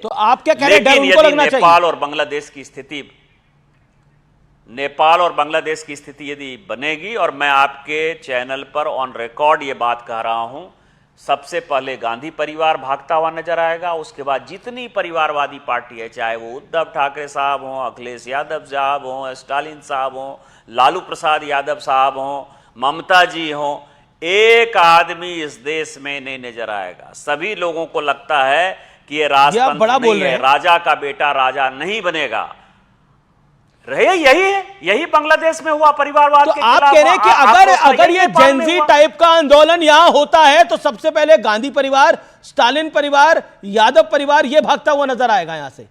तो आप क्या कह रहे हैं, डर उनको लगना चाहिए? नेपाल और बांग्लादेश की स्थिति यदि बनेगी, और मैं आपके चैनल पर ऑन रिकॉर्ड ये बात कह रहा हूं, सबसे पहले गांधी परिवार भागता हुआ नजर आएगा, उसके बाद जितनी परिवारवादी पार्टी है, चाहे वो उद्धव ठाकरे साहब हों, अखिलेश यादव साहब हों, स्टालिन साहब हों, लालू प्रसाद यादव साहब हों, ममता जी हों, एक आदमी इस देश में नहीं नजर आएगा। सभी लोगों को लगता है कि ये राजतंत्र नहीं है, राजा का बेटा राजा नहीं बनेगा। यही बांग्लादेश में हुआ परिवारवाद तो के आप खिलाफ। कह रहे हैं कि अगर ये जेनजी टाइप का आंदोलन यहां होता है तो सबसे पहले गांधी परिवार, स्टालिन परिवार, यादव परिवार ये भागता हुआ नजर आएगा यहां से।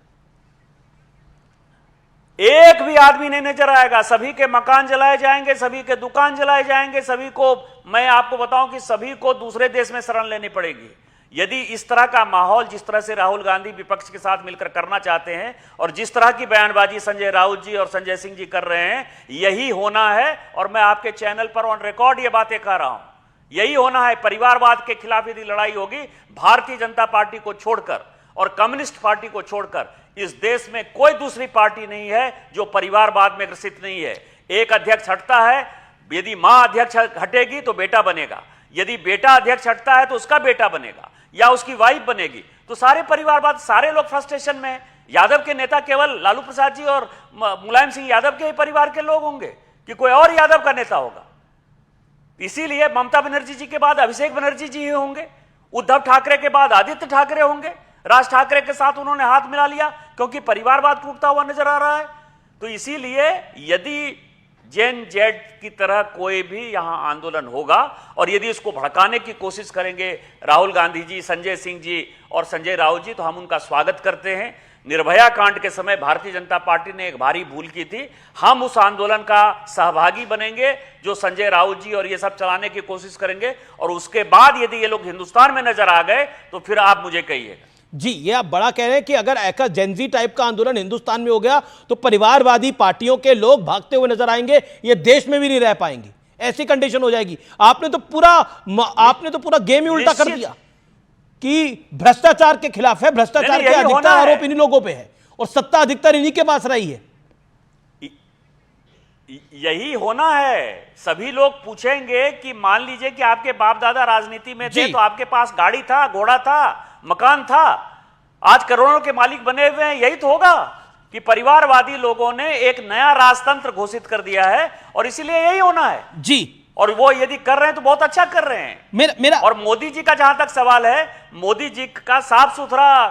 एक भी आदमी नहीं नजर आएगा, सभी के मकान जलाए जाएंगे, सभी के दुकान जलाए जाएंगे, सभी को, मैं आपको बताऊं कि सभी को दूसरे देश में शरण लेनी पड़ेगी। यदि इस तरह का माहौल, जिस तरह से राहुल गांधी विपक्ष के साथ मिलकर करना चाहते हैं और जिस तरह की बयानबाजी संजय राउत जी और संजय सिंह जी कर रहे हैं, यही होना है। और मैं आपके चैनल पर ऑन रिकॉर्ड ये बातें कह रहा हूं, यही होना है। परिवारवाद के खिलाफ यदि लड़ाई होगी, भारतीय जनता पार्टी को छोड़कर और कम्युनिस्ट पार्टी को छोड़कर इस देश में कोई दूसरी पार्टी नहीं है जो परिवारवाद में ग्रसित नहीं है। एक अध्यक्ष हटता है, यदि मां अध्यक्ष हटेगी तो बेटा बनेगा, यदि बेटा अध्यक्ष हटता है तो उसका बेटा बनेगा या उसकी वाइफ बनेगी। तो सारे परिवारवाद, सारे लोग फ्रस्ट्रेशन में हैं। यादव के नेता केवल लालू प्रसाद जी और मुलायम सिंह यादव के ही परिवार के लोग होंगे कि कोई और यादव का नेता होगा? इसीलिए ममता बनर्जी जी के बाद अभिषेक बनर्जी जी ही होंगे, उद्धव ठाकरे के बाद आदित्य ठाकरे होंगे। राज ठाकरे के साथ उन्होंने हाथ मिला लिया क्योंकि परिवारवाद टूटता हुआ नजर आ रहा है। तो इसीलिए यदि जेन जेड की तरह कोई भी यहां आंदोलन होगा और यदि इसको भड़काने की कोशिश करेंगे राहुल गांधी जी, संजय सिंह जी और संजय राउत जी, तो हम उनका स्वागत करते हैं। निर्भया कांड के समय भारतीय जनता पार्टी ने एक भारी भूल की थी। हम उस आंदोलन का सहभागी बनेंगे जो संजय राउत जी और ये सब चलाने की कोशिश करेंगे, और उसके बाद यदि ये लोग हिंदुस्तान में नजर आ गए तो फिर आप मुझे कहिएगा। जी, ये आप बड़ा कह रहे हैं कि अगर ऐसा जेनजी टाइप का आंदोलन हिंदुस्तान में हो गया तो परिवारवादी पार्टियों के लोग भागते हुए नजर आएंगे, ये देश में भी नहीं रह पाएंगे, ऐसी कंडीशन हो जाएगी। आपने तो पूरा गेम ही उल्टा कर दिया कि भ्रष्टाचार के खिलाफ है, भ्रष्टाचार के अधिकतर आरोप इन्हीं लोगों पे है और सत्ता अधिकतर इन्हीं के पास रही है। यही होना है। सभी लोग पूछेंगे कि मान लीजिए कि आपके बाप दादा राजनीति में थे तो आपके पास गाड़ी था, घोड़ा था, मकान था, आज करोड़ों के मालिक बने हुए हैं। यही तो होगा कि परिवारवादी लोगों ने एक नया राजतंत्र घोषित कर दिया है और इसीलिए यही होना है जी। और वो यदि कर रहे हैं तो बहुत अच्छा कर रहे हैं। मेरा और मोदी जी का जहां तक सवाल है, मोदी जी का साफ सुथरा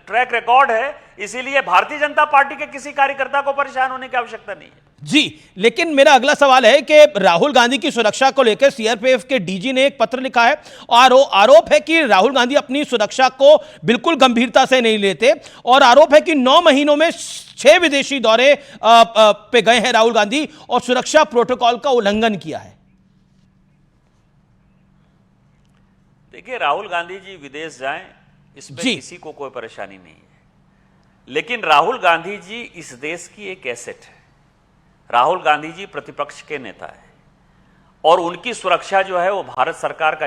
ट्रैक रिकॉर्ड है, इसीलिए भारतीय जनता पार्टी के किसी कार्यकर्ता को परेशान होने की आवश्यकता नहीं है जी। लेकिन मेरा अगला सवाल है कि राहुल गांधी की सुरक्षा को लेकर सीआरपीएफ के डीजी ने एक पत्र लिखा है और आरोप है कि राहुल गांधी अपनी सुरक्षा को बिल्कुल गंभीरता से नहीं लेते, और आरोप है कि 9 महीनों में 6 विदेशी दौरे पे गए हैं राहुल गांधी और सुरक्षा प्रोटोकॉल का उल्लंघन किया है। देखिए, राहुल गांधी जी विदेश जाएं, इसमें किसी को कोई परेशानी नहीं है, लेकिन राहुल गांधी जी इस देश की एक एसेट है। राहुल गांधी जी प्रतिपक्ष के नेता है और उनकी सुरक्षा जो है वो भारत सरकार का